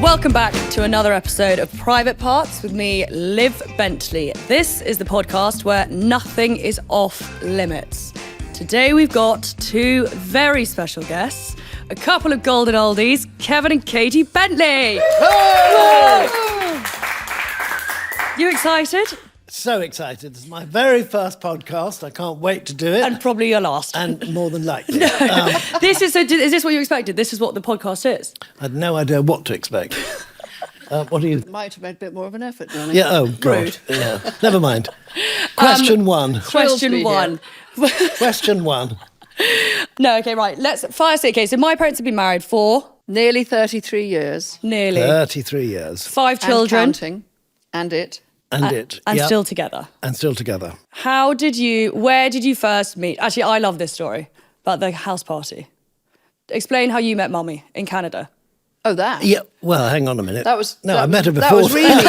Welcome back to another episode of Private Parts with me, Liv Bentley. This is the podcast where nothing is off limits. Today we've got two very special guests, a couple of golden oldies, Kevin and Katie Bentley. Hey! You excited? So excited. This is my very first podcast. I can't wait to do it. And probably your last. And more than likely. Is this what you expected? This is what the podcast is? I had no idea what to expect. What do you... Might have made a bit more of an effort, really. Yeah, oh, God. Yeah. Never mind. Question one. Question one. Question one. No, okay, right. Let's first. Okay, so my parents have been married for Nearly 33 years. nearly 33 years. 5 children, And counting. And it. and Yep. still together. And still together. Where did you first meet? Actually, I love this story about the house party. Explain how you met Mummy in Canada. Oh, that? Yeah, well, hang on a minute. I met her before. That was really...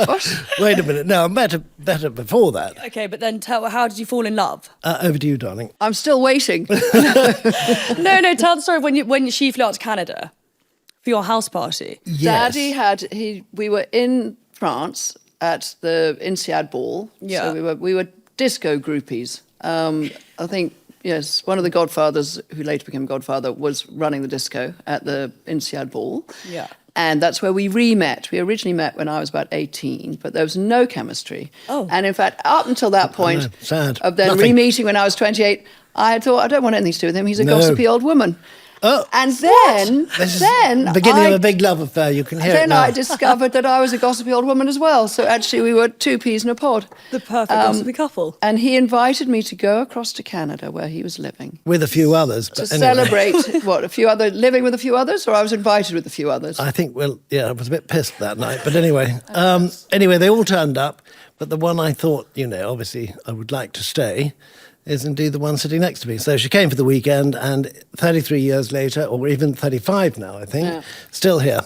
What? Wait a minute. No, I met her before that. Okay, but then how did you fall in love? Over to you, darling. I'm still waiting. No, tell the story of when she flew out to Canada for your house party. Yes. Daddy we were in France at the INSEAD ball. Yeah. So we were disco groupies. I think, yes, one of the godfathers, who later became godfather, was running the disco at the INSEAD ball. Yeah. And that's where we re-met. We originally met when I was about 18, but there was no chemistry. Oh. And in fact, up until that point sad. of then Nothing. re-meeting when I was 28, I had thought, I don't want anything to do with him. He's a gossipy old woman. Oh. And then, This is the beginning of a big love affair. You can hear it then now. I discovered that I was a gossipy old woman as well. So actually, we were two peas in a pod. The perfect gossipy couple. And he invited me to go across to Canada, where he was living, With a few others. to But anyway. celebrate living with a few others, or I was invited with a few others. I think, I was a bit pissed that night. But anyway, they all turned up. But the one I thought, obviously I would like to stay is indeed the one sitting next to me. So she came for the weekend, and 33 years later, or even 35 now, I think, still here.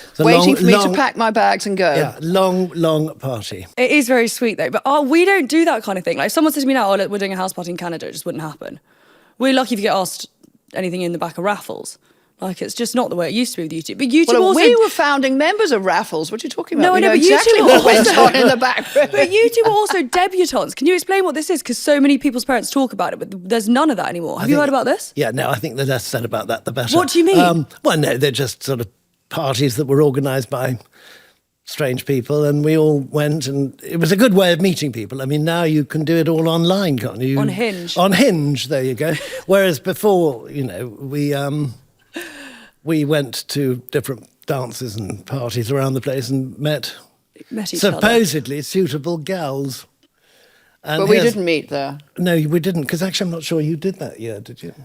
It's a Waiting for me to pack my bags and go. Yeah, long party. It is very sweet though, but we don't do that kind of thing. Like if someone says to me now, look, we're doing a house party in Canada, it just wouldn't happen. We're lucky if you get asked anything in the back of raffles. Like it's just not the way it used to be with YouTube. But YouTube also... we were founding members of Raffles. What are you talking about? No, I know, know but you exactly two what also- went on in the back room. But you two are also debutantes. Can you explain what this is? Because so many people's parents talk about it, but there's none of that anymore. Have you heard about this? Yeah, no, I think the less said about that, the better. What do you mean? Well, no, they're just sort of parties that were organised by strange people, and we all went, and it was a good way of meeting people. I mean, now you can do it all online, can't you? On Hinge. On Hinge, there you go. Whereas before, we went to different dances and parties around the place and met Met each other. supposedly suitable gals. And But we didn't meet there. No, we didn't, because actually I'm not sure you did that year, did you?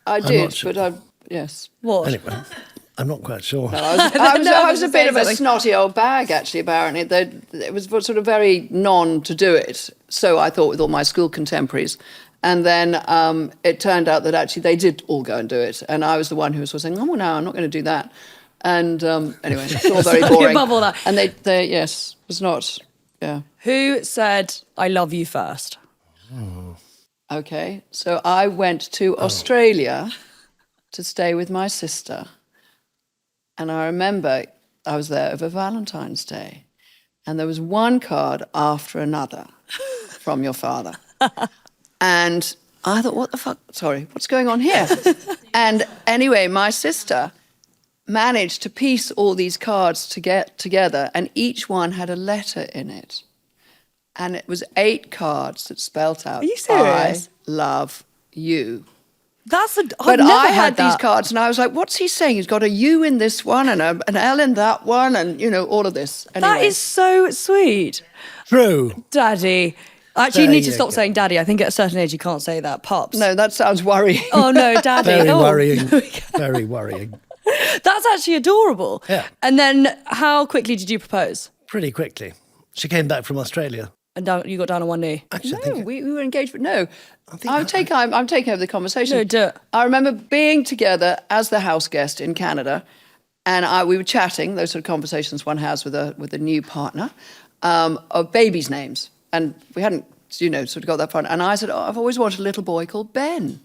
I not did, sure. but yes. What? Anyway, I'm not quite sure. I was a bit of a something. snotty old bag, actually, apparently. It was sort of very to do it. So I thought with all my school contemporaries. And then it turned out that actually they did all go and do it. And I was the one who was sort of saying, oh, no, I'm not going to do that. And anyway, it's all very boring. Above all that. And they yes, was not, yeah. Who said, I love you first? Okay, so I went to Australia to stay with my sister. And I remember I was there over Valentine's Day. And there was one card after another from your father. And I thought, what the fuck? Sorry, what's going on here? And anyway, my sister managed to piece all these cards to get together, and each one had a letter in it. And it was 8 cards that spelt out, Are you serious? I love you. But I had these cards, and I was like, what's he saying? He's got a U in this one, and an L in that one, and, all of this. Anyway. That is so sweet. True. Daddy. Actually, you There need to you stop go. saying daddy. I think at a certain age you can't say that. Pops. No, that sounds worrying. Oh, no, daddy. Very Oh. worrying. Very worrying. That's actually adorable. Yeah. And then how quickly did you propose? Pretty quickly. She came back from Australia. And you got down on one knee? Actually, I No, think we were engaged, but no. think I'm taking over the conversation. No, do it. I remember being together as the house guest in Canada, and we were chatting, those sort of conversations one has with a new partner, of babies' names. And we hadn't, sort of got that far. And I said, I've always wanted a little boy called Ben.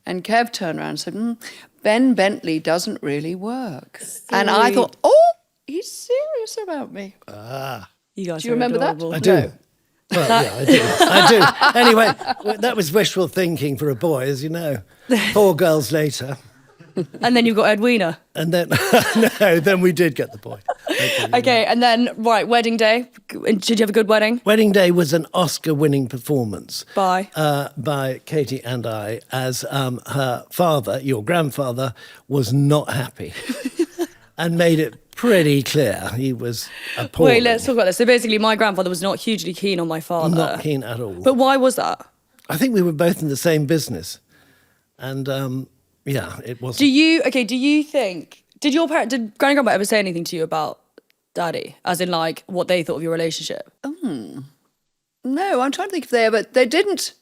And Kev turned around and said, Ben Bentley doesn't really work. And I thought, oh, he's serious about me. You guys Do you remember adorable. that? I do. No. Well, yeah, I do. I do. Anyway, that was wishful thinking for a boy, as you know. 4 girls later. And then you've got Edwina. And then, no, then we did get the boy. Okay, and then, right, wedding day. Did you have a good wedding? Wedding day was an Oscar-winning performance. By Katie and I, as her father, your grandfather, was not happy. And made it pretty clear he was appalling. Wait, let's talk about this. So basically, my grandfather was not hugely keen on my father. Not keen at all. But why was that? I think we were both in the same business. And, yeah, it wasn't. Do you think, did Granny and Grandpa ever say anything to you about Daddy? As in, like, what they thought of your relationship? No, I'm trying to think if but they didn't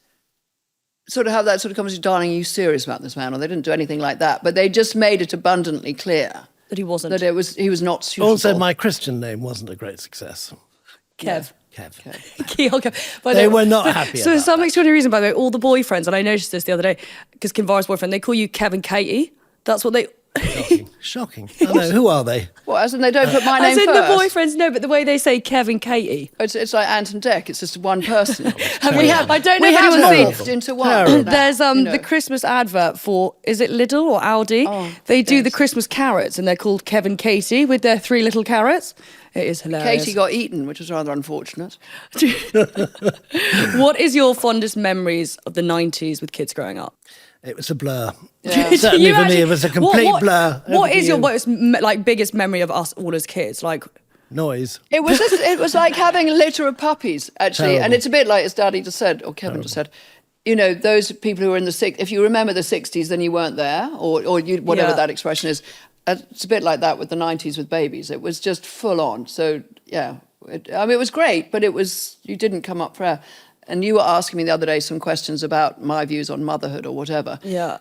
sort of have that sort of conversation, darling, are you serious about this man? Or they didn't do anything like that. But they just made it abundantly clear. That he wasn't. That he was not suitable. Also, my Christian name wasn't a great success. Kev. Kev. They were not happy So about for some extraordinary reason, by the way, all the boyfriends, and I noticed this the other day, because Kinvara's boyfriend, they call you Kev and Katie. That's what they... Shocking. I know. Who are they? What, as in they don't put my name As in first? the boyfriends, no, but the way they say Kev and Katie. It's like Ant and Dec. It's just one person. I don't know We if have anyone's seen... morphed into one. Terrible. There's the Christmas advert for, is it Lidl or Aldi? They do the Christmas carrots and they're called Kev and Katie with their 3 little carrots. It is hilarious. Katie got eaten, which was rather unfortunate. What is your fondest memories of the 90s with kids growing up? It was a blur. Yeah. Certainly You for me, actually- it was a complete blur. What is your Everything biggest memory of us all as kids? Like, noise? It was like having a litter of puppies, actually. Terrible. And it's a bit like, as Daddy just said, or Kevin just said, you know, those people who were in the if you remember the 60s, then you weren't there, or you, whatever that expression is. It's a bit like that with the 90s with babies. It was just full on. So, yeah, it was great, but you didn't come up for air. And you were asking me the other day some questions about my views on motherhood or whatever. yeah.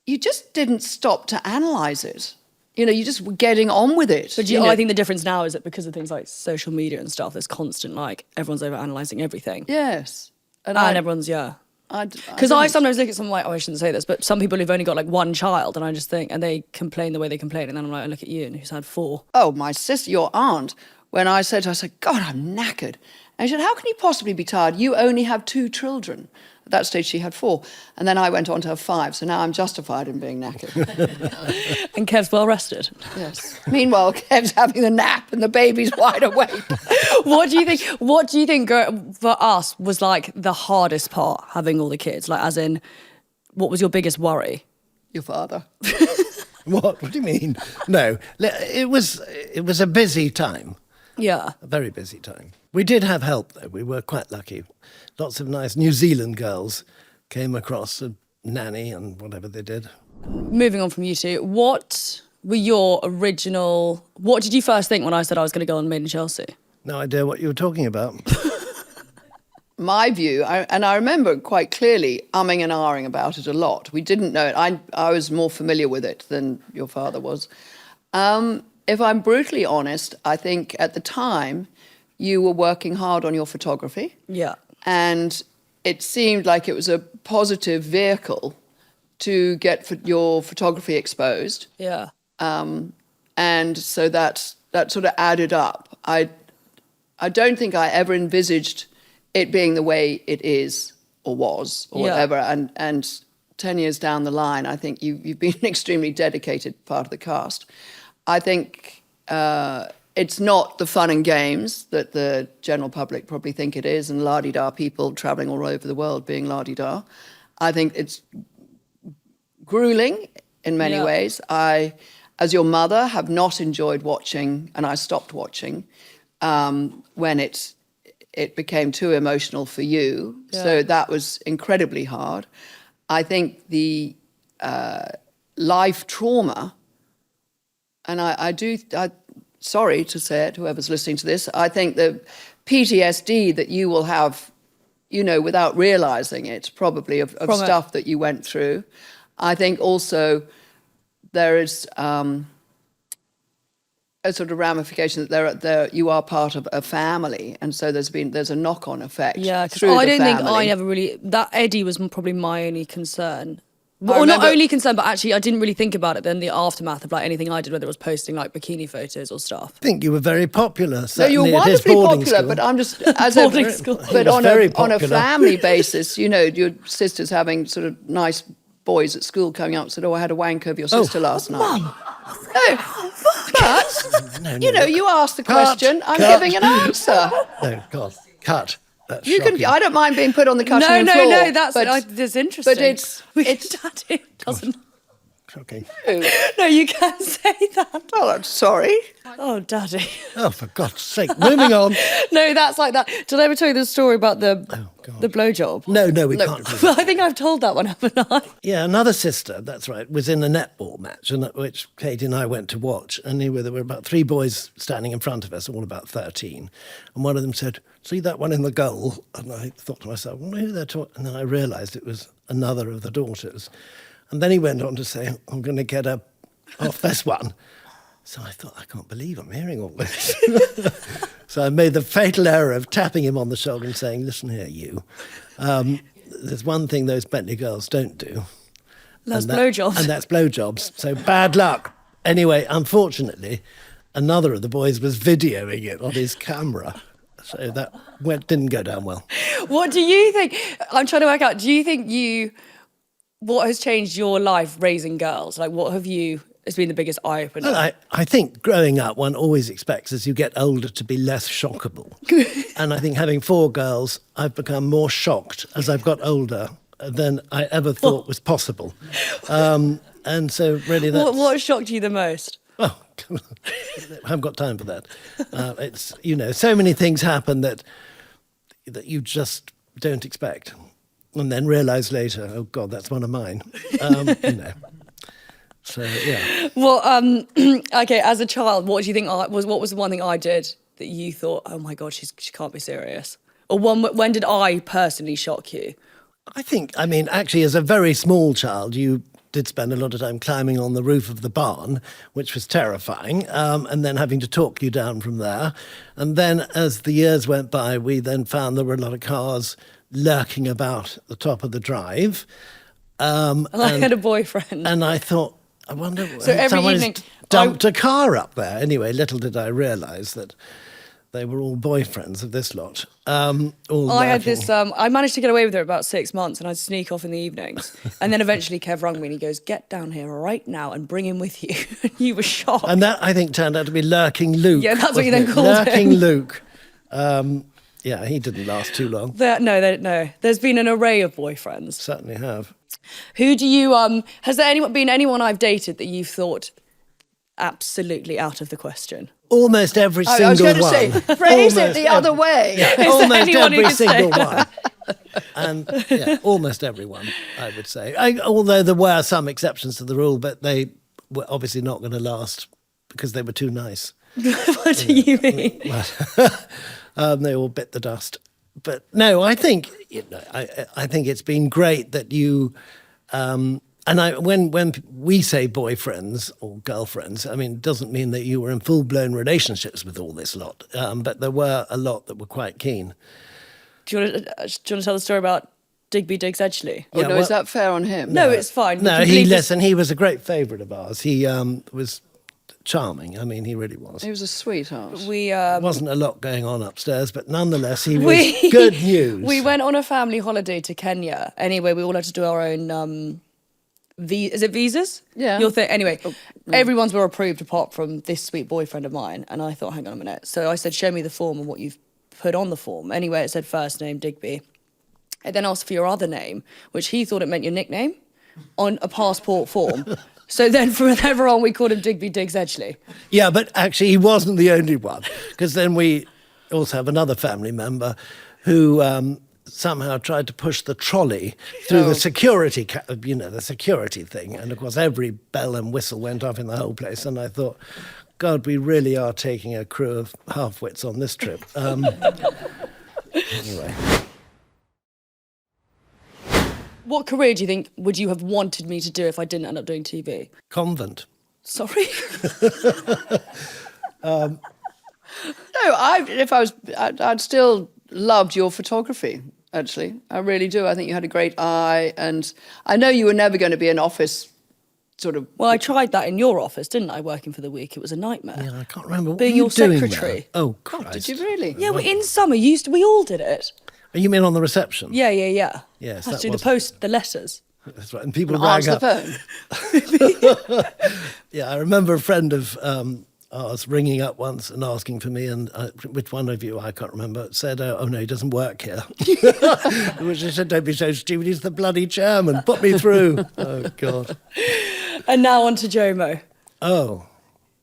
You just didn't stop to analyse it. You know, you just were getting on with it. But you know? I think the difference now is that because of things like social media and stuff, there's constant, like, everyone's over-analysing everything. Yes. And everyone's, Because I sometimes look at someone like, I shouldn't say this, but some people who've only got like one child, and I just think, and they complain the way they complain, and then I'm like, I look at you, and who's had 4. Oh, my sister, your aunt, when I said to her, I said, God, I'm knackered. And she said, how can you possibly be tired? You only have 2 children. At that stage, she had 4. And then I went on to have 5, so now I'm justified in being knackered. And Kev's well rested. Yes. Meanwhile, Kev's having the nap and the baby's wide awake. What do you think for us was like the hardest part, having all the kids? Like, as in, what was your biggest worry? Your father. What? What do you mean? No, it was a busy time. Yeah. A very busy time. We did have help, though. We were quite lucky. Lots of nice New Zealand girls came across, a nanny and whatever they did. Moving on from you two, what did you first think when I said I was going to go on Made in Chelsea? No idea what you were talking about. My view, and I remember quite clearly umming and ahhing about it a lot. We didn't know it. I was more familiar with it than your father was. If I'm brutally honest, I think at the time you were working hard on your photography. Yeah. And it seemed like it was a positive vehicle to get your photography exposed. Yeah. And so that sort of added up. I don't think I ever envisaged it being the way it is or was or whatever. And 10 years down the line, I think you've been an extremely dedicated part of the cast. I think it's not the fun and games that the general public probably think it is, and la-di-da people travelling all over the world being la-di-da. I think it's grueling in many ways. I, as your mother, have not enjoyed watching, and I stopped watching when it became too emotional for you. Yeah. So that was incredibly hard. I think the life trauma, and I sorry to say it, whoever's listening to this, I think the PTSD that you will have, you know, without realising it, probably of stuff that you went through. I think also there is a sort of ramification that you are part of a family, and so there's a knock-on effect. Yeah, through I the don't think family. I never really, that Eddie was probably my only concern Or not remember- only concerned, but actually I didn't really think about it then, the aftermath of like anything I did, whether it was posting like bikini photos or stuff. I think you were very popular. No, Certainly you're at his wonderfully boarding popular, school. but I'm just as Boarding a school. He but was on very a popular. family basis, you know, your sister's having sort of nice boys at school coming up said, "Oh, I had a wank over your sister last night." No, but you know, you asked the question. I'm cut. giving an answer. No, God, cut. That's You can. shocking. I don't mind being put on the cutting No, room no, floor. no, that's but, interesting. But it's Daddy doesn't. Shocking. No, you can't say that. Well, I'm sorry. Oh, Daddy. Oh, for God's sake. Moving on. No, that's like that. Did I ever tell you the story about the God. the blowjob? No, we can't do that. I think I've told that one, haven't I? Yeah, another sister, that's right, was in a netball match, which Katie and I went to watch. And there were about 3 boys standing in front of us, all about 13. And one of them said, "See that one in the goal?" And I thought to myself, "Wonder who they're talking." And then I realised it was another of the daughters. And then he went on to say, "I'm going to get her off this one." So I thought, I can't believe I'm hearing all this. So I made the fatal error of tapping him on the shoulder and saying, "Listen here, you. There's one thing those Bentley girls don't do. That's blowjobs. And that's blowjobs. So bad luck." Anyway, unfortunately, another of the boys was videoing it on his camera. So that didn't go down well. What do you think? I'm trying to work out. Do you think what has changed your life raising girls? Like, what has been the biggest eye opener? Well, I think growing up, one always expects as you get older to be less shockable. And I think having 4 girls, I've become more shocked as I've got older than I ever thought was possible. And so really that's... What shocked you the most? Oh, I haven't got time for that. It's, you know, so many things happen that you just don't expect. And then realise later, oh God, that's one of mine. You know. So, yeah. Well, okay, as a child, what do you think what was the one thing I did that you thought, oh my God, she can't be serious? Or when did I personally shock you? I mean, actually, as a very small child, you did spend a lot of time climbing on the roof of the barn, which was terrifying, and then having to talk you down from there. And then as the years went by, we then found there were a lot of cars lurking about the top of the drive. And I had a boyfriend. And I thought, I wonder, So every someone's evening, dumped a car up there. Anyway, little did I realise that they were all boyfriends of this lot. All I had lurking. this, I managed to get away with it about 6 months and I'd sneak off in the evenings. And then eventually Kev rang me and he goes, "Get down here right now and bring him with you." And you were shocked. And that, I think, turned out to be Lurking Luke. Yeah, that's what you wasn't then it? called Lurking him. Luke. Yeah, he didn't last too long. No. There's been an array of boyfriends. Certainly have. Who do you, has there been anyone I've dated that you've thought absolutely out of the question? Almost every I single was going to one. say, phrase it Almost the other way. Yeah, there almost anyone who every could say single one. And yeah, almost everyone, I would say. Although there were some exceptions to the rule, but they were obviously not going to last because they were too nice. What do you mean? They all bit the dust. But no, I think I think it's been great that you. When we say boyfriends or girlfriends, I mean, it doesn't mean that you were in full-blown relationships with all this lot, but there were a lot that were quite keen. Do you want to tell the story about Digby Diggs Edgley? Oh, Yeah, no, well- is that fair on him? No, it's fine. We No, can he leave this- He was a great favourite of ours. He was charming. I mean, he really was. He was a sweetheart. There wasn't a lot going on upstairs, but nonetheless, he was good news. We went on a family holiday to Kenya. Anyway, we all had to do our own. Is it visas? Yeah. Anyway, everyone's were approved apart from this sweet boyfriend of mine. And I thought, hang on a minute. So I said, show me the form and what you've put on the form. Anyway, it said first name, Digby. It then asked for your other name, which he thought it meant your nickname on a passport form. So then from there on, we called him Digby Diggs Edgley. Yeah, but actually, he wasn't the only one, because then we also have another family member who somehow tried to push the trolley through the security, the security thing. And of course, every bell and whistle went off in the whole place. And I thought, God, we really are taking a crew of half-wits on this trip. Anyway. What career do you think would you have wanted me to do if I didn't end up doing TV? Convent. Sorry? No, I'd still loved your photography. actually. I really do. I think you had a great eye, and I know you were never going to be an office sort of... Well, I tried that in your office, didn't I, working for the week? It was a nightmare. Yeah, I can't remember. What Being were you your doing secretary. there? Oh, Christ. Did you really? Yeah, in summer, we all did it. You mean on the reception? Yeah. Yes, Had that to do was- the post, the letters. That's right. And people And rang answer up. the phone. Yeah, I remember a friend of ours ringing up once and asking for me, and which one of you, I can't remember, said, oh no, he doesn't work here. Which I said, don't be so stupid, he's the bloody chairman, put me through. Oh, God. And now on to Jomo. Oh,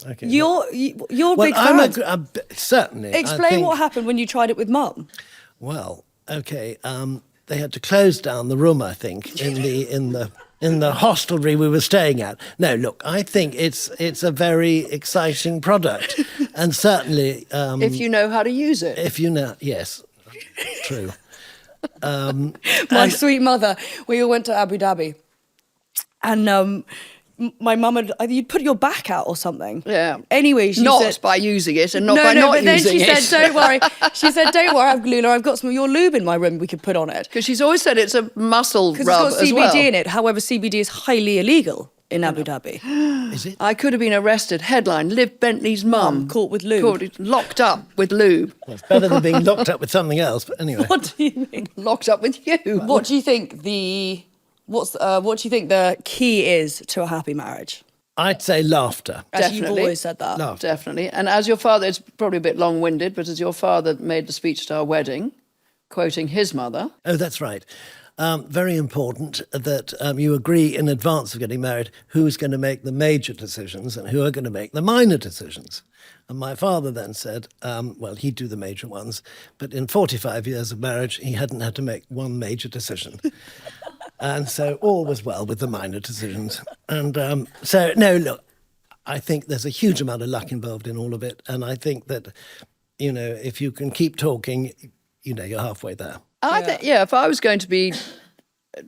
okay. You're well, big I'm fan. certainly. I Explain think- what happened when you tried it with Mum. Well, okay. They had to close down the room, I think, in the hostelry we were staying at. No, look, I think it's a very exciting product, and certainly If you know how to use it. if you know, yes, true. My sweet mother, we all went to Abu Dhabi, and my mum had you'd put your back out or something. Yeah. Anyway, she Not said, by using it and not no, by no, not but then using she it. said, "Don't worry." She said, "Don't worry, Luna. I've got some of your lube in my room. We could put on it Because she's always said it's a muscle because rub it's got as CBD well. in it. However, CBD is highly illegal in Abu Dhabi. Is it? I could have been arrested. Headline: Liv Bentley's mum Caught with lube. locked up with lube. Well, it's better than being locked up with something else. But anyway, What do you mean? Locked up with you. What do you think what do you think the key is to a happy marriage? I'd say laughter. Actually, you've Definitely. always said that. Laughter. Definitely. And as your father, it's probably a bit long-winded, but as your father made the speech at our wedding, quoting his mother, Oh, that's right. Very important that you agree in advance of getting married who's going to make the major decisions and who are going to make the minor decisions. And my father then said, well, he'd do the major ones, but in 45 years of marriage, he hadn't had to make one major decision. And so all was well with the minor decisions. And so, no, look, I think there's a huge amount of luck involved in all of it. And I think that, if you can keep talking, you're halfway there. I think, if I was going to be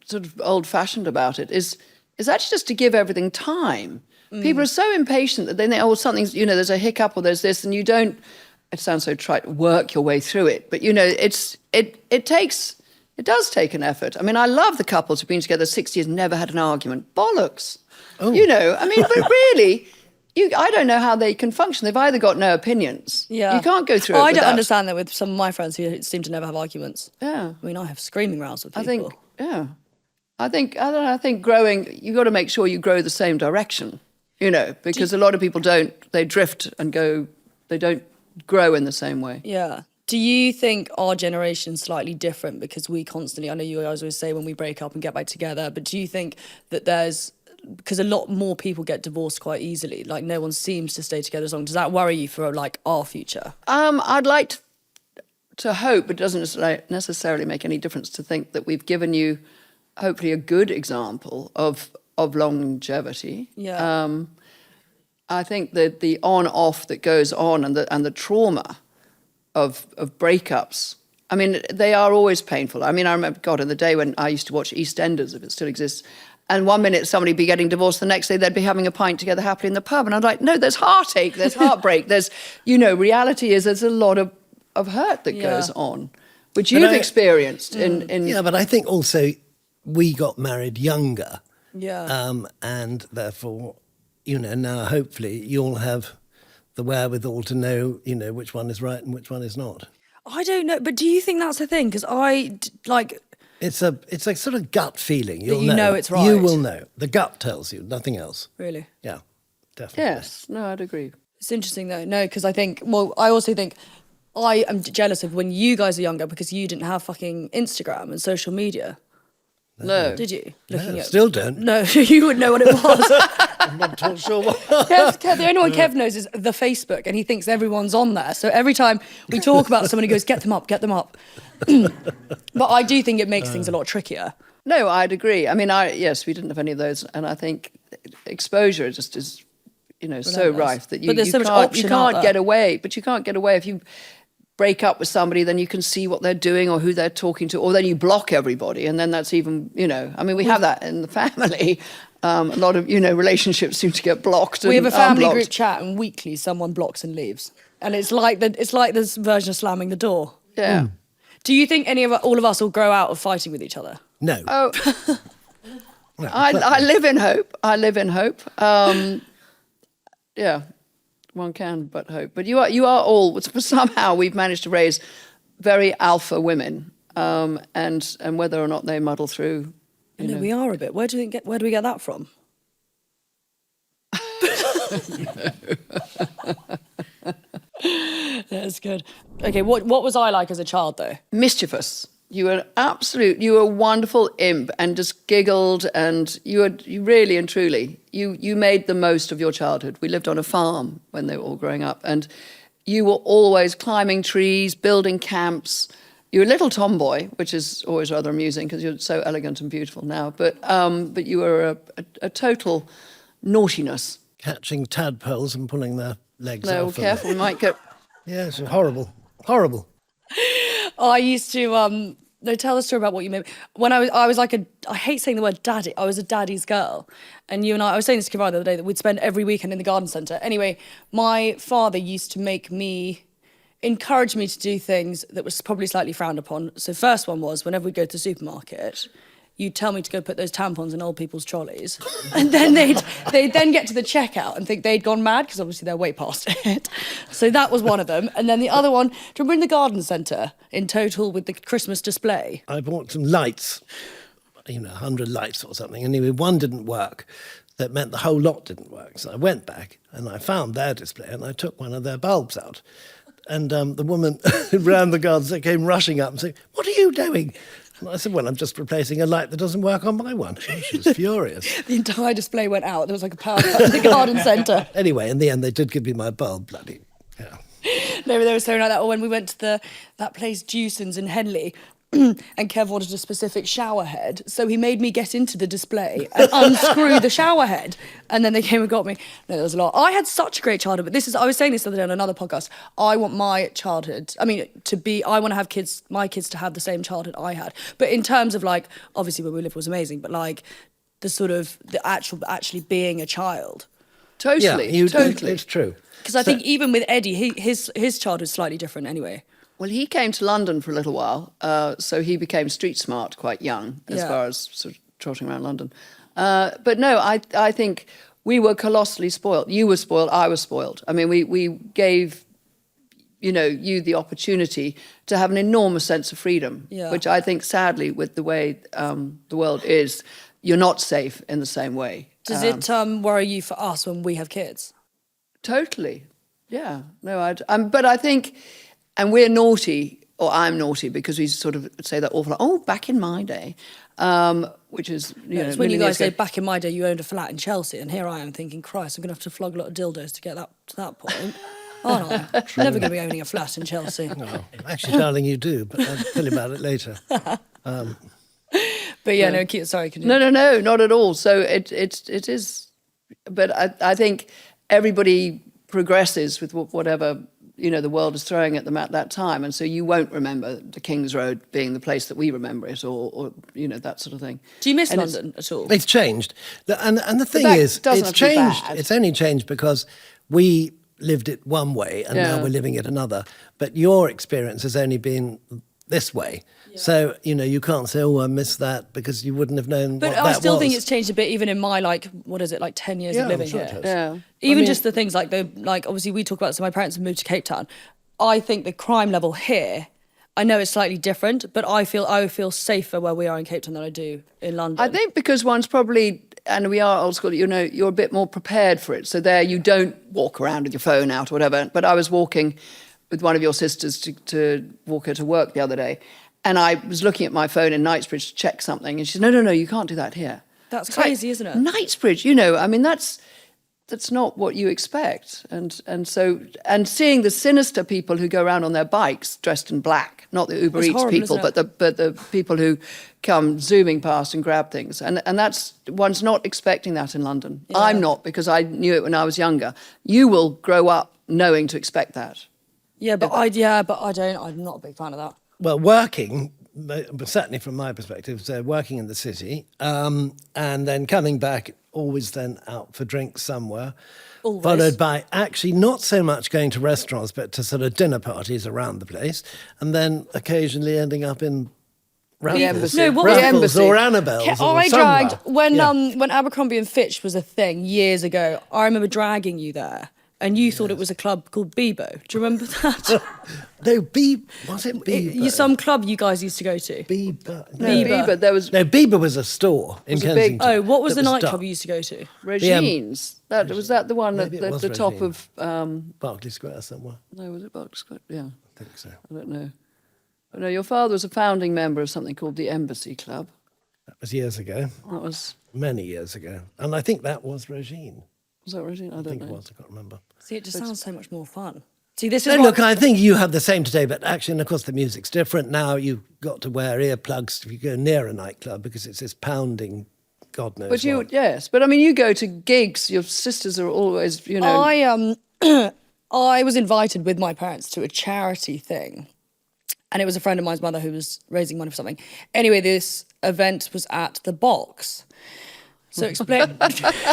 sort of old-fashioned about it, is actually just to give everything time. People are so impatient that they think, oh, something's, there's a hiccup or there's this, and you don't, it sounds so trite, work your way through it. But, it does take an effort. I mean, I love the couples who've been together 6 years, never had an argument. Bollocks. Oh. But really, I don't know how they can function. They've either got no opinions. Yeah. You can't go through it I don't without- understand that with some of my friends who seem to never have arguments. Yeah. I mean, I have screaming rows with people. I think growing, you've got to make sure you grow the same direction, because a lot of people don't, they drift and go, they don't grow in the same way. Yeah. Do you think our generation's slightly different because we constantly, I know you guys always say when we break up and get back together, but do you think that because a lot more people get divorced quite easily, like no one seems to stay together as long. Does that worry you for like our future? I'd like to hope, but it doesn't necessarily make any difference to think that we've given you hopefully a good example of longevity. Yeah. I think that the on-off that goes on and the trauma of breakups, I mean, they are always painful. I mean, I remember, God, in the day when I used to watch EastEnders, if it still exists, and one minute somebody'd be getting divorced, the next day they'd be having a pint together happily in the pub. And I'd like, no, there's heartache, there's heartbreak, there's, reality is there's a lot of hurt that goes on, which you've experienced in... Yeah, but I think also we got married younger. Yeah. And therefore, now hopefully you'll have the wherewithal to know, which one is right and which one is not. I don't know, but do you think that's the thing? Because It's a sort of gut feeling. You'll you know it's right. You will know. The gut tells you, nothing else. Really? Yeah, definitely. Yes, no, I'd agree. It's interesting though. No, because I also think I am jealous of when you guys are younger because you didn't have fucking Instagram and social media. No. Did you? Still don't. No, you wouldn't know what it was. I'm not sure what. Kev, the only one Kev knows is the Facebook, and he thinks everyone's on there. So every time we talk about someone, he goes, "Get them up, get them up." But I do think it makes things a lot trickier. No, I'd agree. I mean, yes, we didn't have any of those, and I think exposure just is, so rife that But there's so much you option out can't there. get away. But you can't get away if you break up with somebody, then you can see what they're doing or who they're talking to, or then you block everybody, and then that's even, I mean, we have that in the family. A lot of, relationships seem to get blocked. We have a and family unblocked. group chat, and weekly someone blocks and leaves, and it's like this version of slamming the door. Yeah. Do you think all of us will grow out of fighting with each other? No. Oh, No, I live in hope. I live in hope. Yeah, one can but hope. But you are all, somehow we've managed to raise very alpha women, and whether or not they muddle through. I know we are a bit. Where do we get that from? That's good. Okay, what was I like as a child though? Mischievous. You were a wonderful imp and just giggled, and you really and truly, you made the most of your childhood. We lived on a farm when they were all growing up, and you were always climbing trees, building camps. You were a little tomboy, which is always rather amusing because you're so elegant and beautiful now, but you were a total naughtiness. catching tadpoles and pulling their legs No, off. careful, we might get... Yeah, it's horrible. Horrible. I used to tell a story about what you made. When I was like I hate saying the word daddy. I was a daddy's girl. And you and I was saying this to Kivara the other day, that we'd spend every weekend in the garden centre. Anyway, my father used to encourage me to do things that was probably slightly frowned upon. So first one was, whenever we'd go to the supermarket, you'd tell me to go put those tampons in old people's trolleys. And then they'd then get to the checkout and think they'd gone mad, because obviously they're way past it. So that was one of them. And then the other one, do you remember in the garden centre, in total with the Christmas display? I bought some lights, 100 lights or something. Anyway, one didn't work. That meant the whole lot didn't work. So I went back and I found their display and I took one of their bulbs out. And the woman who ran the garden centre came rushing up and said, "What are you doing?" And I said, "Well, I'm just replacing a light that doesn't work on my one." She was furious. The entire display went out. There was like a power cut in the garden centre. Anyway, in the end, they did give me my bulb, bloody. Yeah. No, they were so like that. Or when we went to that place, Jewson's in Henley, and Kev wanted a specific shower head, so he made me get into the display and unscrew the shower head, and then they came and got me. No, there was a lot. I had such a great childhood, but I was saying this the other day on another podcast. I want my childhood, I want to have my kids to have the same childhood I had. But in terms of like, obviously where we lived was amazing, but like the actually being a child. Totally, Yeah, totally. it's true. Because I think even with Eddie, his childhood's slightly different anyway. Well, he came to London for a little while, so he became street smart quite young, as far as sort of trotting around London. But no, I think we were colossally spoiled. You were spoiled, I was spoiled. I mean, we gave, you the opportunity to have an enormous sense of freedom, which I think, sadly, with the way the world is, you're not safe in the same way. Does it worry you for us when we have kids? Totally, yeah. No, but I think... And we're naughty, or I'm naughty, because we sort of say that awful, back in my day, which is, it's when you guys say, back in my day, you owned a flat in Chelsea, and here I am thinking, Christ, I'm going to have to flog a lot of dildos to get to that point. Aren't I? I'm never going to be owning a flat in Chelsea. No, actually, darling, you do, but I'll tell you about it later. But yeah, no, sorry, can you? No, not at all. So it is, but I think everybody progresses with whatever the world is throwing at them at that time, and so you won't remember the King's Road being the place that we remember it, or that sort of thing. Do you miss London at all? It's changed, and the thing is, it's changed. It's only changed because we lived it one way, and now we're living it another. But your experience has only been this way. Yeah. So, you can't say, I miss that, because you wouldn't have known what that was. But I still think it's changed a bit, even in my, 10 years of living here. Yeah. Even just the things obviously we talk about, so my parents have moved to Cape Town. I think the crime level here, I know it's slightly different, but I would feel safer where we are in Cape Town than I do in London. I think because one's probably, and we are old school, you're a bit more prepared for it. So there you don't walk around with your phone out or whatever. But I was walking with one of your sisters to walk her to work the other day, and I was looking at my phone in Knightsbridge to check something, and she said, no, you can't do that here. That's crazy, isn't it? Knightsbridge, that's not what you expect. And seeing the sinister people who go around on their bikes dressed in black, not the Uber Eats people, but the people who come zooming past and grab things. And that's, one's not expecting that in London. Yeah. I'm not, because I knew it when I was younger. You will grow up knowing to expect that. Yeah, but I don't. I'm not a big fan of that. Well, working but certainly from my perspective, so working in the city, and then coming back, always then out for drinks somewhere. Always. Followed by actually not so much going to restaurants, but to sort of dinner parties around the place, and then occasionally ending up in Raffles, No, what was- Raffles or Annabelle's. or I dragged somewhere. when Abercrombie and Fitch was a thing years ago. I remember dragging you there, and you thought it was a club called Bebo. Do you remember that? No, was it Bieber? Some club you guys used to go to. Bieber. No, Bieber. Bieber, there was No, Bieber was a store in Was a big- Kensington. Oh, what was that the nightclub dark. you used to go to? Regine's. Was that the one at Maybe it was the top Regine. of... Berkeley Square somewhere. no, was it Berkeley Square? Yeah, I think so. I don't know. Oh, no, your father was a founding member of something called the Embassy Club. That was years ago, That was many years ago. And I think that was Regine. that Regine? I I don't think it know. was, I can't remember. See, it just sounds so much more fun. See, this is No, what- look, I think you have the same today, but actually, and of course, the music's different now. You've got to wear earplugs if you go near a nightclub because it's this pounding, God knows But what. yes, but I mean, you go to gigs. Your sisters are always, you know. I was invited with my parents to a charity thing, and it was a friend of mine's mother who was raising money for something. Anyway, this event was at the Box. So explain,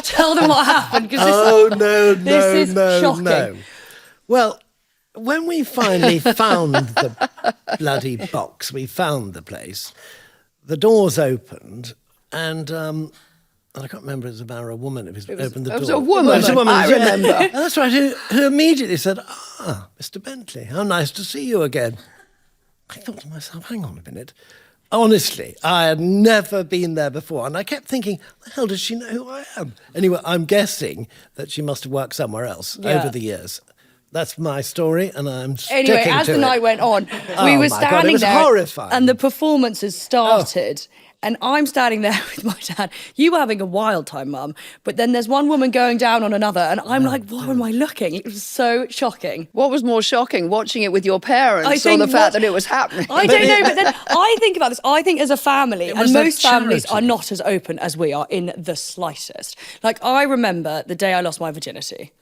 tell them what happened. 'Cause this is shocking. Well, when we finally found the bloody box, we found the place, the doors opened, and I can't remember if it was a man or a woman who opened the door. it was a woman, It was a woman, I yeah. remember. And that's right, who immediately said, Mr. Bentley, how nice to see you again. I thought to myself, hang on a minute. Honestly, I had never been there before, and I kept thinking, the hell does she know who I am? Anyway, I'm guessing that she must have worked somewhere else over the years. That's my story, and I'm sticking Anyway, as to the it. night went on, Oh we were my God, it standing was there, horrifying. and the performances started. And I'm standing there with my dad. You were having a wild time, Mum. But then there's one woman going down on another, and I'm like, what am I looking? It was so shocking. What was more shocking, watching it with your parents or think the fact what- that it was happening? I don't know, but then I think about this. I think as a family, was and that most families charity. are not as open as we are in the slightest. Like, I remember the day I lost my virginity.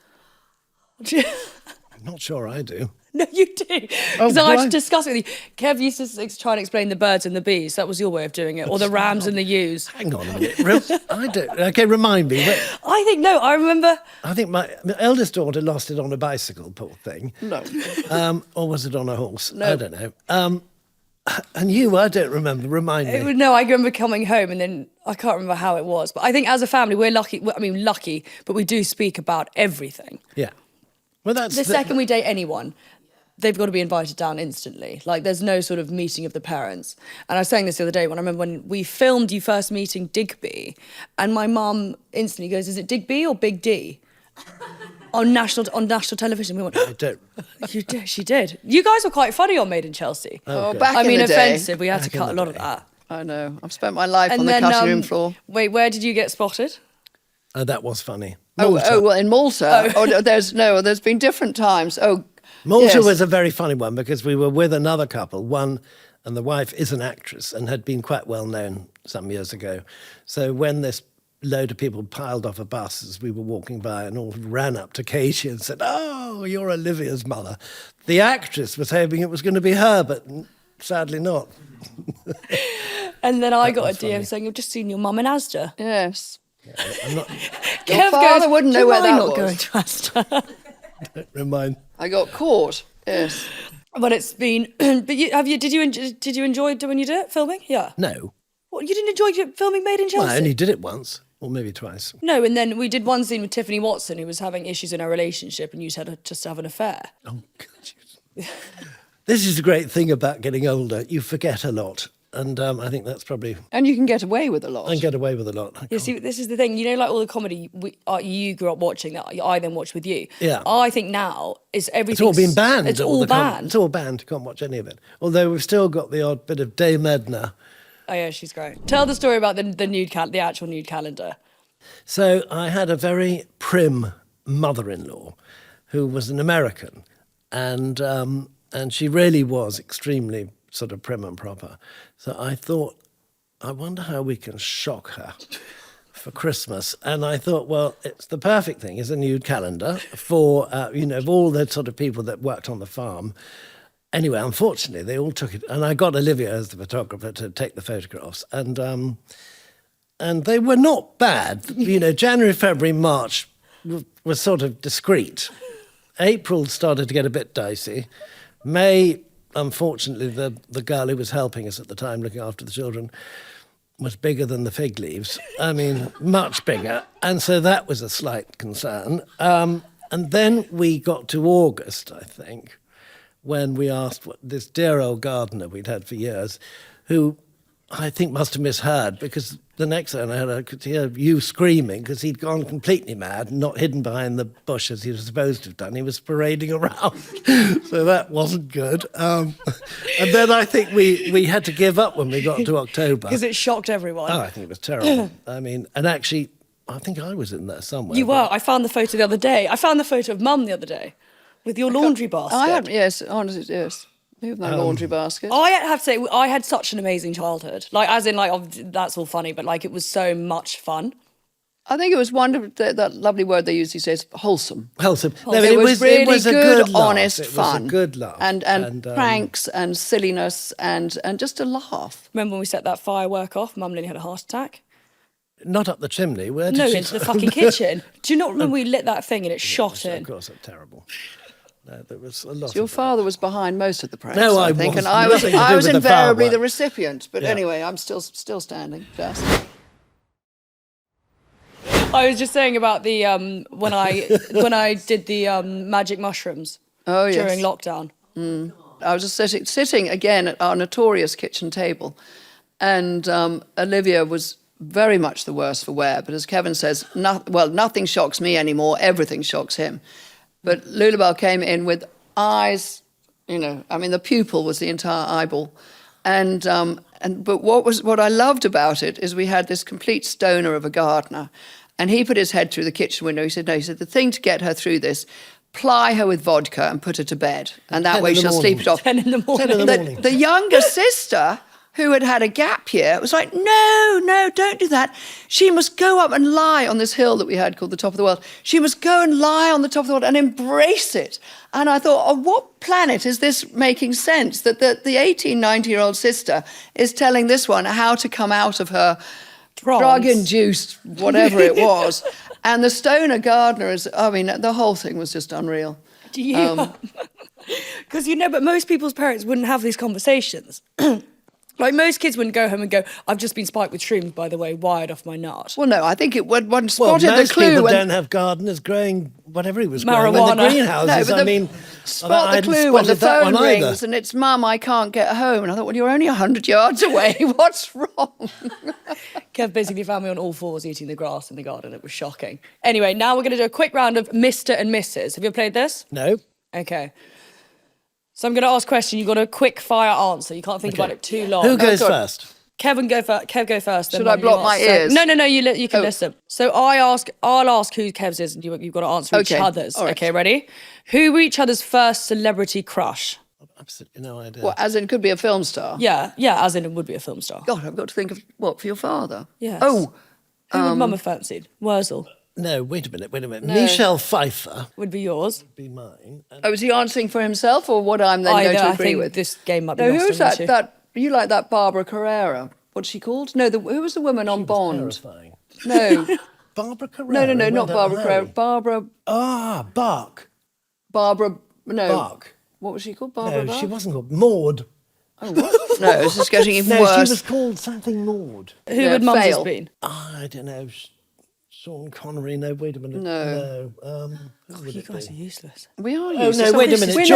I'm not sure I do. No, you do. Because do I had I? to discuss it with you. Kev used to try and explain the birds and the bees. That was your way of doing it. Or the rams and the ewes. Hang on a minute. I don't. Okay, remind me. I think, no, I remember... I think my eldest daughter lost it on a bicycle, poor thing. No. Or was it on a horse? I don't know. And you, I don't remember. Remind me. No, I remember coming home and then I can't remember how it was. But I think as a family, we're lucky. I mean, lucky, but we do speak about everything. Yeah. Well, that's The second we date anyone, they've got to be invited down instantly. Like, there's no sort of meeting of the parents. And I was saying this the other day when I remember when we filmed you first meeting Digby, and my mum instantly goes, "Is it Digby or Big D?" on national television. We went, I don't. "You did, she did." You guys were quite funny on Made in Chelsea. Oh, back I in mean, the day. offensive. We had to Back in cut a the lot of day. that. I know. I've spent my life on the cutting room floor. Wait, where did you get spotted? That was funny. Oh, Malta. well, in Malta. Oh, no, there's been different times. Oh, Malta yes. was a very funny one because we were with another couple, one, and the wife is an actress and had been quite well known some years ago. So when this load of people piled off a bus as we were walking by and all ran up to Katie and said, "Oh, you're Olivia's mother." The actress was hoping it was going to be her, but sadly not. And then I got a was DM funny. saying, "I've just seen your mum in Asda." Yes. I'm not, Kev father goes, wouldn't "Do know you where mind that not was." going to Asda. remind. I got caught. Yes. But it's been. But did you enjoy when you did it, filming? Yeah. No. What, you didn't enjoy filming Made in Chelsea? Well, I only did it once, or maybe twice. No, and then we did one scene with Tiffany Watson, who was having issues in her relationship, and you said just to have an affair. Oh, God. This is the great thing about getting older. You forget a lot. And I think that's probably... And you can get away with a lot. I get away with a lot. I Yeah, can't- see, this is the thing. You know, like all the comedy you grew up watching that I then watched with you. Yeah. I think now It's everything. all been banned. It's all banned. It's all banned. You can't watch any of it. Although we've still got the odd bit of Dame Edna. Oh yeah, she's great. Tell the story about the actual nude calendar. So I had a very prim mother-in-law who was an American, and she really was extremely sort of prim and proper. So I thought, I wonder how we can shock her for Christmas. And I thought, well, it's the perfect thing. It's a nude calendar for, of all the sort of people that worked on the farm. Anyway, unfortunately, they all took it, and I got Olivia as the photographer to take the photographs, and they were not bad. January, February, March was sort of discreet. April started to get a bit dicey. May, unfortunately, the girl who was helping us at the time, looking after the children, was bigger than the fig leaves. I mean, much bigger. And so that was a slight concern. And then we got to August, I think, when we asked this dear old gardener we'd had for years, who I think must have misheard, because the next owner I could hear you screaming because he'd gone completely mad, not hidden behind the bush as he was supposed to have done. He was parading around, so that wasn't good. And then I think we had to give up when we got to October. Because it shocked everyone. Oh, I think it was terrible. I mean, and actually, I think I was in there somewhere. You were. I found the photo the other day. I found the photo of Mum the other day with your laundry basket. I had, yes, honestly, yes. With my laundry basket. I have to say, I had such an amazing childhood. Like, as in, like, that's all funny, but, like, it was so much fun. I think it was wonderful, that lovely word they use these days, wholesome. Wholesome. No, It was really it was a good, laugh. honest fun. It was a good laugh. And pranks and silliness and just a laugh. Remember when we set that firework off? Mum nearly had a heart attack. Not up the chimney. Where did No, she... into the fucking kitchen. Do you not remember we lit that thing and it shot in? Of course, that's terrible. No, there was a lot. So your father was behind most of the pranks, No, I I think, wasn't. and I Nothing to do was with the invariably firework. the recipient. But Yeah. anyway, I'm still standing. Just. I was just saying about the when I did the magic mushrooms during lockdown. I was just sitting again at our notorious kitchen table, and Olivia was very much the worse for wear. But as Kevin says, nothing shocks me anymore. Everything shocks him. But Lulabelle came in with eyes, the pupil was the entire eyeball. But what I loved about it is we had this complete stoner of a gardener, and he put his head through the kitchen window. He said, the thing to get her through this, ply her with vodka and put her to bed. And that way she'll sleep it off. 10 in the morning. The younger sister, who had a gap year, was like, no, don't do that. She must go up and lie on this hill that we had called the top of the world. She must go and lie on the top of the world and embrace it. And I thought, on what planet is this making sense? That the 18, 19-year-old sister is telling this one how to come out of her drug-induced, whatever it was. And the stoner gardener the whole thing was just unreal. Do you? Because but most people's parents wouldn't have these conversations. Like, most kids wouldn't go home and go, I've just been spiked with shrooms, by the way, wired off my nut. Well, no, I think one spotted most the clue. people don't have gardeners growing whatever he was growing in Marijuana. the greenhouses. No, spot the clue when the phone rings and it's, Mum, I can't get home. And I thought, well, you're only 100 yards away. What's wrong? Kev basically found me on all fours eating the grass in the garden. It was shocking. Anyway, now we're going to do a quick round of Mr. and Mrs. Have you ever played this? No. Okay. So I'm going to ask a question. You've got a quick fire answer. You can't think about it too long. Who goes first? Kev go first. Should I block my ears? No, you can listen. So I'll ask who Kev's is, and you've got to answer each other's. All right. Okay, ready? Who were each other's first celebrity crush? Absolutely no idea. Well, as in could be a film star? Yeah, as in it would be a film star. God, I've got to think of, what, for your father? Yes. Oh. Who would Mum have fancied? Wurzel No, wait a minute. Michelle Pfeiffer would be yours. would be mine. And Oh, is he answering for himself or what I'm then going to I agree think with? this game might be No, lost who's on you two. that? You like that Barbara Carrera? What's she called? No, who was the woman on Bond? terrifying. No, Barbara Carrera. no, went not up Barbara Carrera. home. Bach. No. Bach. What was she called? Barbara No, Bach? she wasn't called Maud. Oh, what? No, this is getting even No, worse. she was called something Maud. Who would Mum's fail. have been? I don't know. Sean Connery. No, wait a minute. No. Who would You it guys are be? useless. We are Oh, useless. no, wait a This minute. is-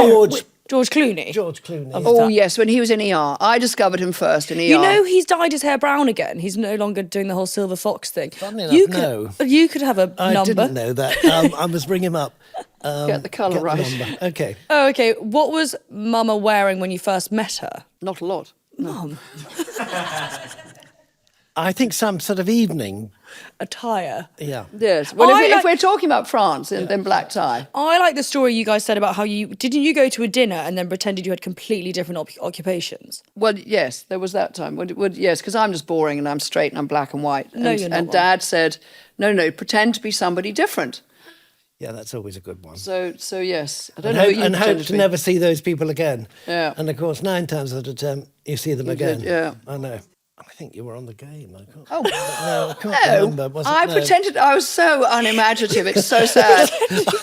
George Clooney. George Clooney. Oh, yes, when he was in ER. I discovered him first in ER. You know he's dyed his hair brown again. He's no longer doing the whole silver fox thing. Funnily enough, no. You could have a I number. didn't know that. I must bring him up. Get the colour Get the right. number. Okay. Oh, okay. What was Mama wearing when you first met her? Not a lot. Mum. I think some sort of evening. Attire. Yeah. Yes. Well, I if like- we're talking about France, then black tie. I like the story you guys said about how didn't you go to a dinner and then pretended you had completely different occupations? Well, yes, there was that time. Yes, because I'm just boring and I'm straight and I'm black and white. No, and, you're not, And Mum. Dad said, no, pretend to be somebody different. Yeah, that's always a good one. So yes, I don't And know. hope, what you and hope pretended to be. never see those people again. Yeah. And of course, 9 times out of 10, you see them You again. did, yeah. I know. I think you were on the game. I can't. Oh, No, I can't no. remember. Was it? I No. pretended I was so unimaginative. It's so sad.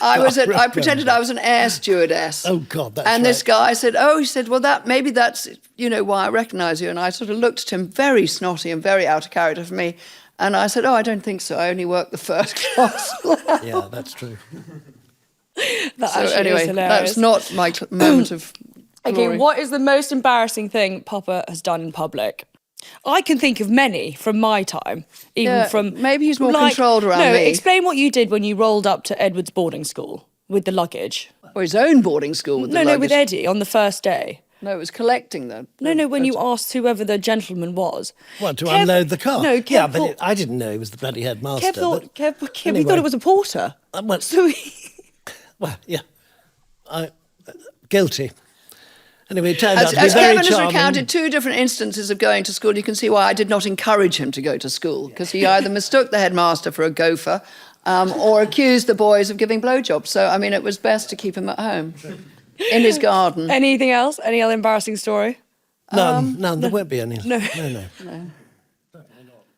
I pretended I was an air stewardess. Oh, God, that's And this right. guy said, he said, well, maybe that's, why I recognise you. And I sort of looked at him, very snotty and very out of character for me. And I said, I don't think so. I only work the first class. Yeah, that's true. That So actually is anyway, hilarious. that's not my moment of Okay, glory. what is the most embarrassing thing Papa has done in public? I can think of many from my time, even Yeah, from... maybe he's more controlled around no, me. explain what you did when you rolled up to Edward's boarding school with the luggage. Or his own boarding school with the No, with luggage. Eddie on the first day. No, it was collecting them. No, when you asked whoever the gentleman was. What, to Kev- unload the car? No, Kev Yeah, but thought, I didn't know he was the bloody headmaster. Kev thought, but Kev, he anyway. thought it was a porter. Well, So he... well, yeah. Guilty. Anyway, it turned out As, to be as very Kevin has charming. recounted 2 different instances of going to school, you can see why I did not encourage him to go to school, because he either mistook the headmaster for a gopher or accused the boys of giving blowjobs. So, I mean, it was best to keep him at home in his garden. Anything else? Any other embarrassing story? None, there won't be any. No. No.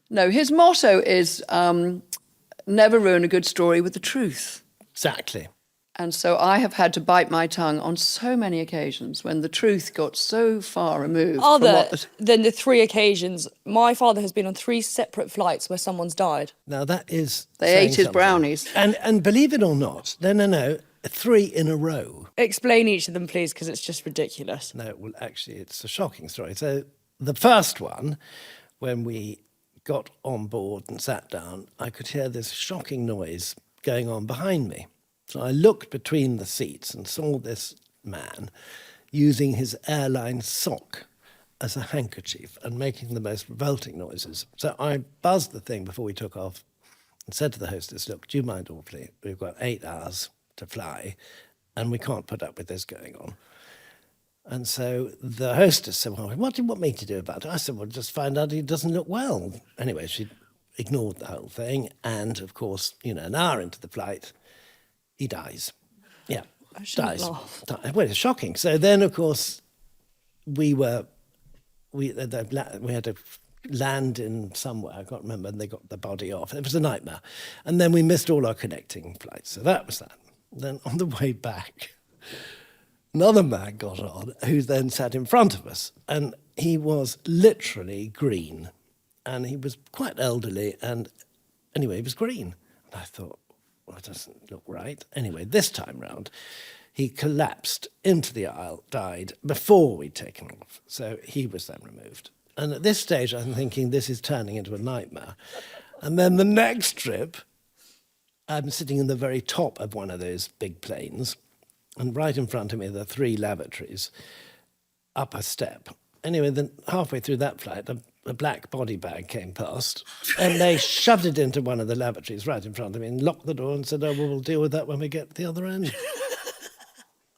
No, his motto is never ruin a good story with the truth. Exactly. And so I have had to bite my tongue on so many occasions when the truth got so far removed from Other what than the 3 occasions, my father has been on 3 separate flights where someone's died. Now that is they saying ate his something. brownies. And believe it or not, no, 3 in a row. Explain each of them, please, because it's just ridiculous. No, well, actually, it's a shocking story. So the first one, when we got on board and sat down, I could hear this shocking noise going on behind me. So I looked between the seats and saw this man using his airline sock as a handkerchief and making the most revolting noises. So I buzzed the thing before we took off and said to the hostess, look, do you mind awfully? We've got 8 hours to fly and we can't put up with this going on. And so the hostess said, well, what do you want me to do about it? I said, well, just find out he doesn't look well. Anyway, she ignored the whole thing. And, of course, an hour into the flight, he dies. Yeah, dies. laugh. Well, it's shocking. So then, of course, we had to land in somewhere, I can't remember, and they got the body off. It was a nightmare. And then we missed all our connecting flights. So that was that. Then on the way back, another man got on who then sat in front of us. And he was literally green. And he was quite elderly. And anyway, he was green. And I thought, well, it doesn't look right. Anyway, this time round, he collapsed into the aisle, died before we'd taken off. So he was then removed. And at this stage, I'm thinking this is turning into a nightmare. And then the next trip, I'm sitting in the very top of one of those big planes, and right in front of me, there are 3 lavatories, up a step. Anyway, then halfway through that flight, a black body bag came past, and they shoved it into one of the lavatories right in front of me and locked the door and said, oh, well, we'll deal with that when we get to the other end.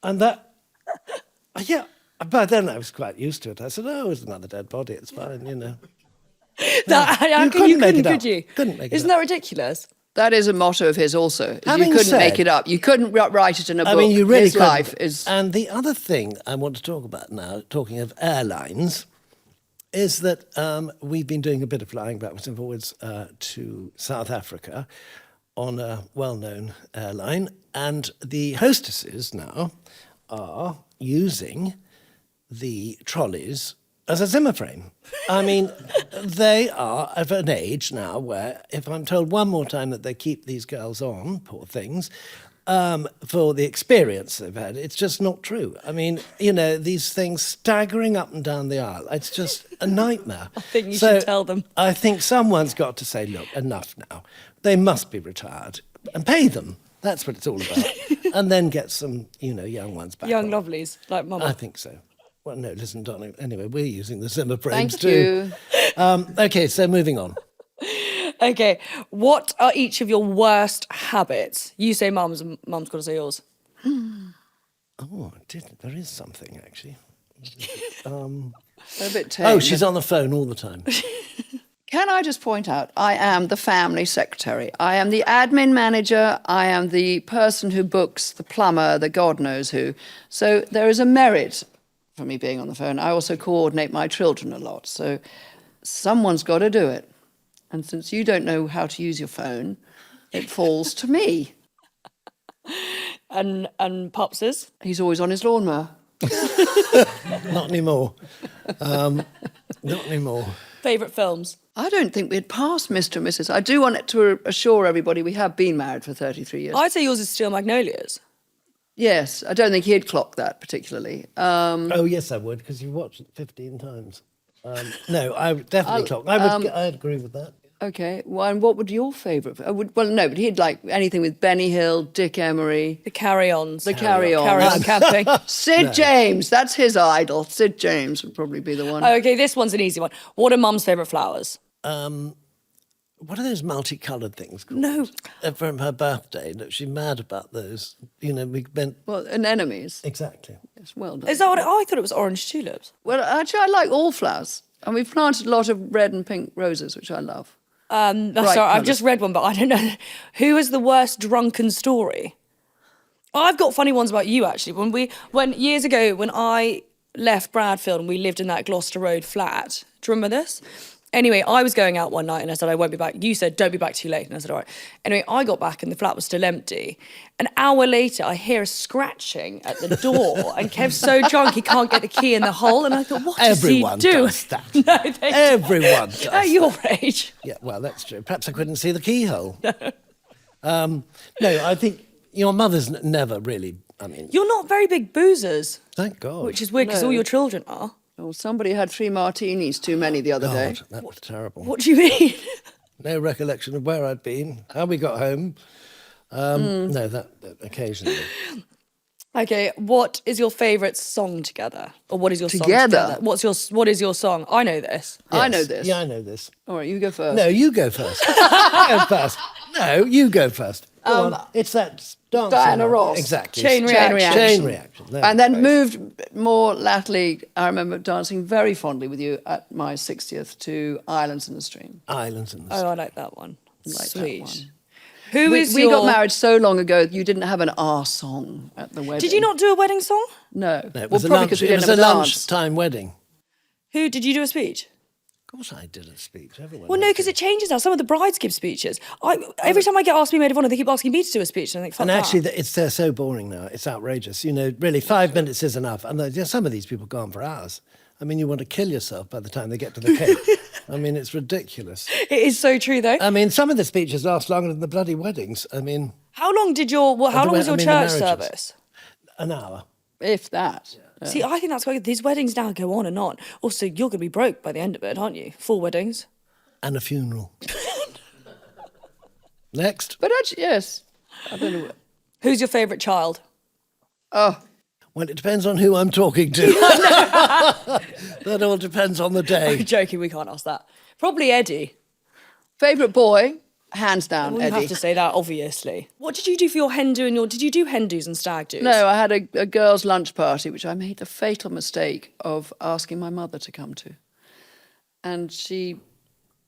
And that, yeah, but then I was quite used to it. I said, oh, it's another dead body, it's fine. How couldn't make it up. could you? Couldn't make it Isn't up. that ridiculous? That is a motto of his also. Having You couldn't said- make it up. You couldn't write it in a book. I mean, you really His couldn't. life is... And the other thing I want to talk about now, talking of airlines, is that we've been doing a bit of flying backwards and forwards to South Africa on a well-known airline, and the hostesses now are using the trolleys as a Zimmer frame. I mean, they are of an age now where if I'm told one more time that they keep these girls on, poor things, for the experience they've had, it's just not true. I mean, these things staggering up and down the aisle, it's just a nightmare. I think you should tell them. I think someone's got to say, look, enough now. They must be retired and pay them. That's what it's all about. And then get some, young ones back Young on. lovelies, like Mama. I think so. Well, no, listen, darling. Anyway, we're using the Zimmer frames Thank too. you. Okay, so moving on. Okay, what are each of your worst habits? You say mum's, and mum's got to say yours. Oh, there is something, actually. A bit tame. Oh, she's on the phone all the time. Can I just point out, I am the family secretary. I am the admin manager. I am the person who books the plumber, the God knows who. So there is a merit for me being on the phone. I also coordinate my children a lot. So someone's got to do it. And since you don't know how to use your phone, it falls to me. And Pops's? He's always on his lawnmower. Not anymore. Not anymore. Favourite films? I don't think we'd pass Mr. and Mrs. I do want to assure everybody we have been married for 33 years. I'd say yours is Steel Magnolias. Yes, I don't think he'd clock that particularly. Oh, yes, I would, because you watched it 15 times. No, I would definitely clock. I'd agree with that. Okay, well, and what would your favourite? Well, no, but he'd like anything with Benny Hill, Dick Emery. The Carry-Ons. The Carry-On. Carry-On camping. Sid James, that's his idol. Sid James would probably be the one. Oh, okay, this one's an easy one. What are Mum's favourite flowers? What are those multicoloured things called? No. From her birthday. Look, she's mad about those. You know, we bent... Well, anemones. Exactly. Yes, well done. Is that what I thought it was orange tulips. Well, actually, I like all flowers. And we've planted a lot of red and pink roses, which I love. Sorry, I've colours. just read one, but I don't know. Who is the worst drunken story? I've got funny ones about you, actually. When years ago, when I left Bradfield and we lived in that Gloucester Road flat, do you remember this? Anyway, I was going out one night and I said, I won't be back. You said, don't be back too late. And I said, all right. Anyway, I got back and the flat was still empty. An hour later, I hear a scratching at the door and Kev's so drunk he can't get the key in the hole. And I thought, what Everyone does he do? does that. No, they Everyone does at your age. Yeah, well, that's true. Perhaps I couldn't see the keyhole. No, I think your mother's never really, I mean... You're not very big boozers. Thank God. Which is weird because No. all your children are. Oh, somebody had 3 martinis too many the other day. God, that was terrible. What do you mean? No recollection of where I'd been, how we got home. No, that occasionally. Okay, what is your favourite song together? Or what is your song Together? together? What is your song? I know this. I Yes. know this. Yeah, I know this. All right, you go first. No, you go first. You go first. No, you go first. Go on. It's that dance. Diana Ross. Exactly. Chain reaction. Chain reaction. There And we then go. moved more latterly, I remember dancing very fondly with you at my 60th to Islands in the Stream. Islands in the Oh, I like that one. Like that Sweet. one. Who We, is we your... got married so long ago, you didn't have an R song at the wedding. Did you not do a wedding song? No. No, it Well, was probably because we it didn't was have a a dance. lunchtime wedding. Who did you do a speech? Of course I did a speech. Everyone Well, no, because it changes now. Some of the brides give speeches. Every time I get asked to be maid of honour, they keep asking me to do a speech, and I think, fuck And that. actually, they're so boring now. It's outrageous. You know, really, 5 minutes is enough. And some of these people go on for hours. I mean, you want to kill yourself by the time they get to the cake. I mean, it's ridiculous. It is so true, though. I mean, some of the speeches last longer than the bloody weddings. I mean, How long was your the church marriages. service? an hour. If that. See, I think that's why these weddings now go on and on. Also, you're going to be broke by the end of it, aren't you? 4 weddings. And a funeral. Next. But actually, yes. I don't know. Who's your favourite child? Oh, Well, it depends on who I'm talking to. That all depends on the I'm day. joking, we can't ask that. Probably Eddie. favourite boy, hands down, Well, you Eddie. have to say that, obviously. What did you do for your hen do and your... Did you do hen do's and stag do's? No, I had a girls' lunch party, which I made the fatal mistake of asking my mother to come to. And she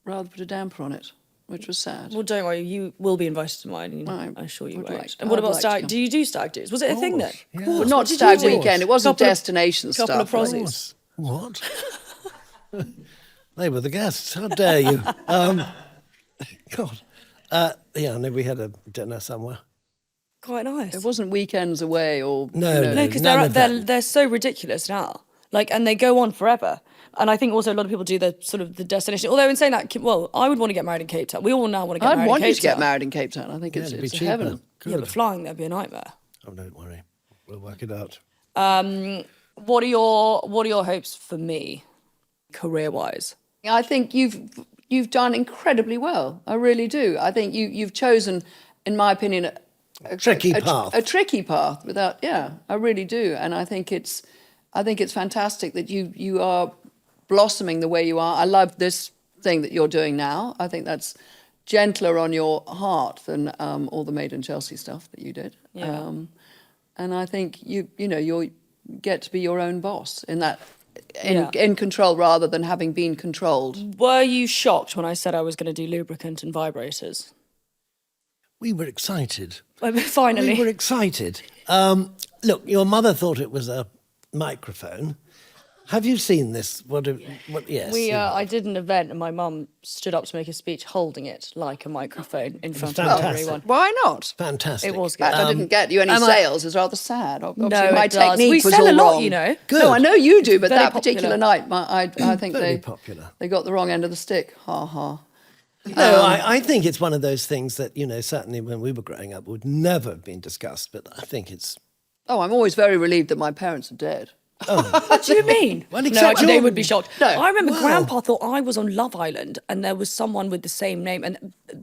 rather put a damper on it, which was sad. Well, don't worry, you will be invited to mine. I I'm sure you would won't. like to- and what I'd about like to stag? come. Do you do stag do's? Was it a thing then? Yeah. But What not did you stag do? weekend. It wasn't Couple of- destination couple of stuff. prozzies. What? They were the guests. How dare you? God. Yeah, no, we had a dinner somewhere. Quite nice. It wasn't weekends away or... No, you know, No, because None of they're so ridiculous now. Like, and they go on forever. And I think also a lot of people do the sort of the destination. Although in saying that, well, I would want to get married in Cape Town. We all now want to get I'd married want in you Cape to get Town. married in Cape Town. I think Yeah, it's, it'd be it's cheaper. heaven. Good. Yeah, but flying there'd be a nightmare. Oh, don't worry. We'll work it out. What are your hopes for me, career-wise? I think you've done incredibly well. I really do. I think you've chosen, in my opinion, a Tricky path. A tricky path. Without, yeah, I really do. And I think it's fantastic that you are blossoming the way you are. I love this thing that you're doing now. I think that's gentler on your heart than all the Made in Chelsea stuff that you did. Yeah. And I think you get to be your own boss in that in control rather than having been controlled. Were you shocked when I said I was going to do lubricant and vibrators? We were excited. Finally. We were excited. Look, your mother thought it was a microphone. Have you seen this? Yes. I did an event and my mum stood up to make a speech holding it like a microphone in front of fantastic. everyone. Why not? Fantastic. It was good. I didn't get you any sales. It's rather sad. Obviously, No, my it does. technique We was sell all a lot, wrong. you know. Good. No, I know you do, but Very that particular popular. night, I think Very popular. they got the wrong end of the stick. Ha ha. No, I think it's one of those things that, certainly when we were growing up would never have been discussed, but I think it's... Oh, I'm always very relieved that my parents are dead. What do you mean? Well, no, except actually, they you're- would be shocked. No. I remember Wow. Grandpa thought I was on Love Island and there was someone with the same name.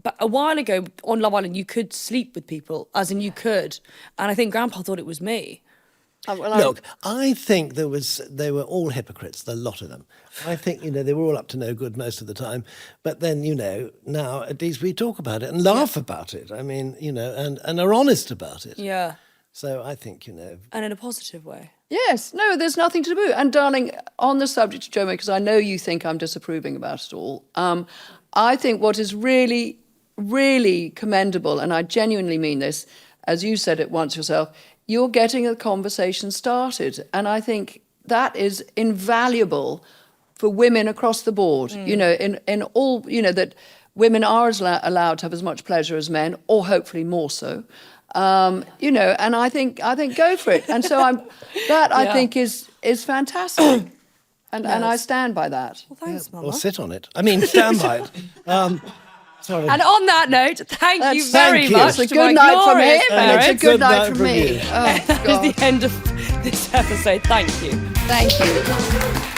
But a while ago on Love Island, you could sleep with people, as in you could. And I think Grandpa thought it was me. Look, I think they were all hypocrites, the lot of them. I think, they were all up to no good most of the time. But then, now at least we talk about it and laugh about it. I mean, and are honest about it. Yeah. So I think, And in a positive way. Yes, no, there's nothing to do. And darling, on the subject of Joe, because I know you think I'm disapproving about it all, I think what is really, really commendable, and I genuinely mean this, as you said it once yourself, you're getting a conversation started. And I think that is invaluable for women across the board, in all, that women are allowed to have as much pleasure as men, or hopefully more so. And I think go for it. And so I think is fantastic. And I stand by that. Well, thanks, Mama. or sit on it. I mean, stand by it. Sorry. And on that note, thank you That's- very thank you. much It's a to my good night from glorious him, and it's a parents. good night night from from me. you. Oh, That God. is the end of this episode. Thank you. Thank you.